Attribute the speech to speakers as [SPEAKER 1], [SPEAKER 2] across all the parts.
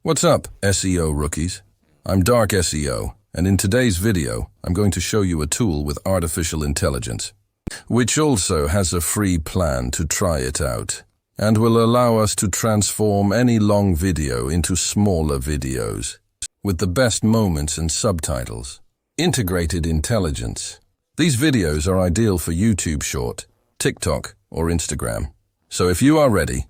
[SPEAKER 1] What's up, SEO rookies? I'm Dark SEO, and in today's video, I'm going to show you a tool with artificial intelligence, which also has a free plan to try it out, and will allow us to transform any long video into smaller videos, with the best moments and subtitles. Integrated intelligence. These videos are ideal for YouTube Short, TikTok, or Instagram. So if you are ready,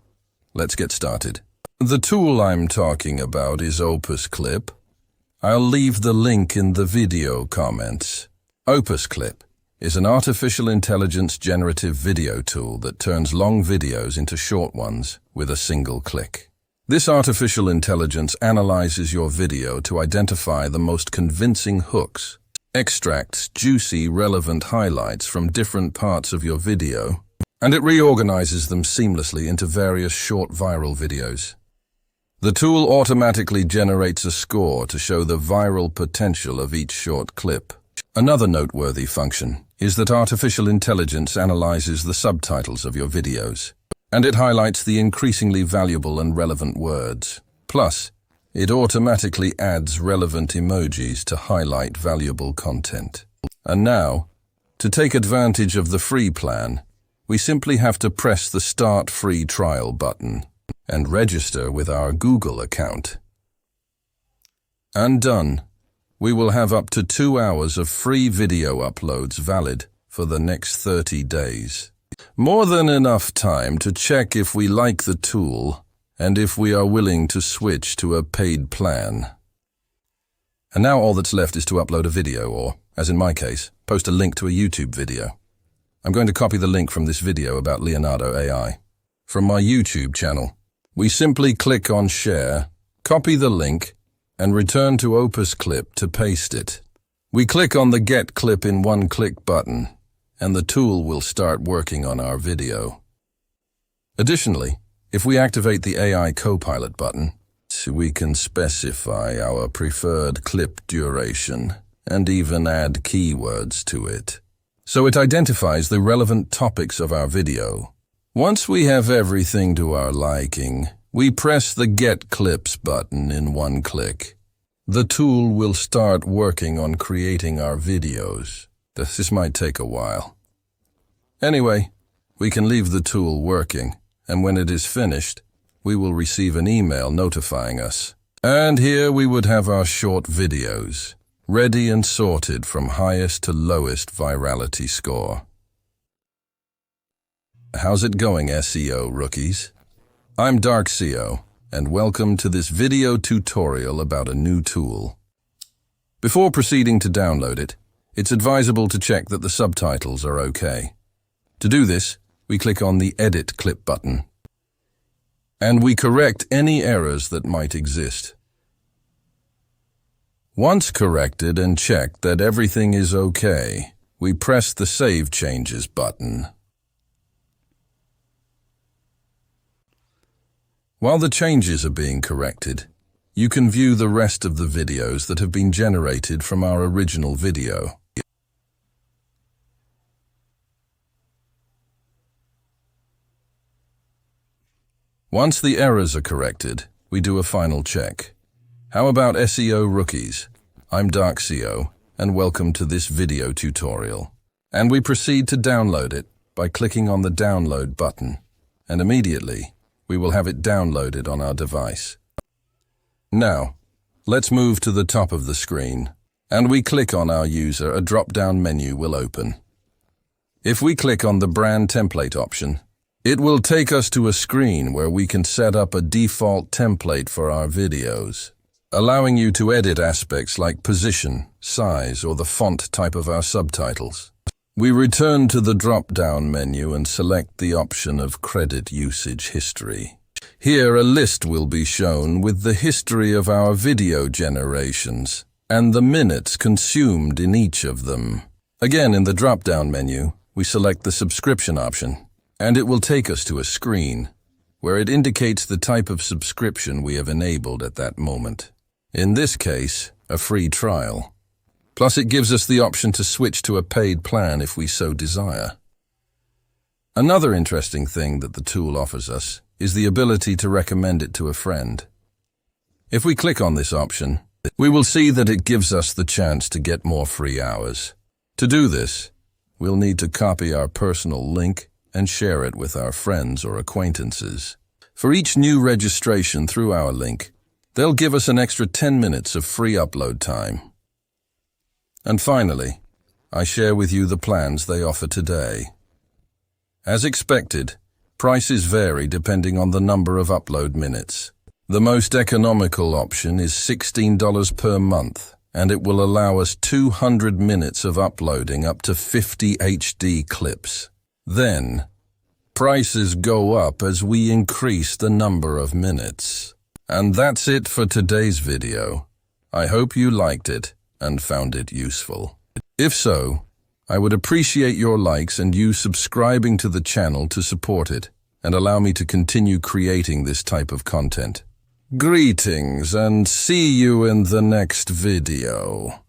[SPEAKER 1] let's get started. The tool I'm talking about is Opus Clip. I'll leave the link in the video comments. Opus Clip is an artificial intelligence generative video tool that turns long videos into short ones with a single click. This artificial intelligence analyzes your video to identify the most convincing hooks, extracts juicy, relevant highlights from different parts of your video, and it reorganizes them seamlessly into various short viral videos. The tool automatically generates a score to show the viral potential of each short clip. Another noteworthy function is that artificial intelligence analyzes the subtitles of your videos, and it highlights the increasingly valuable and relevant words. Plus, it automatically adds relevant emojis to highlight valuable content. And now, to take advantage of the free plan, we simply have to press the Start Free Trial button and register with our Google account. And done. We will have up to 2 hours of free video uploads valid for the next 30 days. More than enough time to check if we like the tool and if we are willing to switch to a paid plan. And now all that's left is to upload a video or, as in my case, post a link to a YouTube video. I'm going to copy the link from this video about Leonardo AI from my YouTube channel. We simply click on Share, copy the link, and return to Opus Clip to paste it. We click on the Get Clip in One Click button, and the tool will start working on our video. Additionally, if we activate the AI Copilot button, we can specify our preferred clip duration and even add keywords to it, so it identifies the relevant topics of our video. Once we have everything to our liking, we press the Get Clips button in one click. The tool will start working on creating our videos. This might take a while. Anyway, we can leave the tool working, and when it is finished, we will receive an email notifying us. And here we would have our short videos, ready and sorted from highest to lowest virality score. How's it going, SEO rookies? I'm Dark SEO, and welcome to this video tutorial about a new tool. Before proceeding to download it, it's advisable to check that the subtitles are okay. To do this, we click on the Edit Clip button, and we correct any errors that might exist. Once corrected and checked that everything is okay, we press the Save Changes button. While the changes are being corrected, you can view the rest of the videos that have been generated from our original video. Once the errors are corrected, we do a final check. How about SEO rookies? I'm Dark SEO, and welcome to this video tutorial. And we proceed to download it by clicking on the Download button, and immediately, we will have it downloaded on our device. Now, let's move to the top of the screen, and we click on our user, a drop-down menu will open. If we click on the Brand Template option, it will take us to a screen where we can set up a default template for our videos, allowing you to edit aspects like position, size, or the font type of our subtitles. We return to the drop-down menu and select the option of Credit Usage History. Here a list will be shown with the history of our video generations and the minutes consumed in each of them. Again, in the drop-down menu, we select the subscription option, and it will take us to a screen where it indicates the type of subscription we have enabled at that moment. In this case, a free trial. Plus, it gives us the option to switch to a paid plan if we so desire. Another interesting thing that the tool offers us is the ability to recommend it to a friend. If we click on this option, we will see that it gives us the chance to get more free hours. To do this, we'll need to copy our personal link and share it with our friends or acquaintances. For each new registration through our link, they'll give us an extra 10 minutes of free upload time. And finally, I share with you the plans they offer today. As expected, prices vary depending on the number of upload minutes. The most economical option is $16 per month, and it will allow us 200 minutes of uploading up to 50 HD clips. Then, prices go up as we increase the number of minutes. And that's it for today's video. I hope you liked it and found it useful. If so, I would appreciate your likes and you subscribing to the channel to support it and allow me to continue creating this type of content. Greetings and see you in the next video.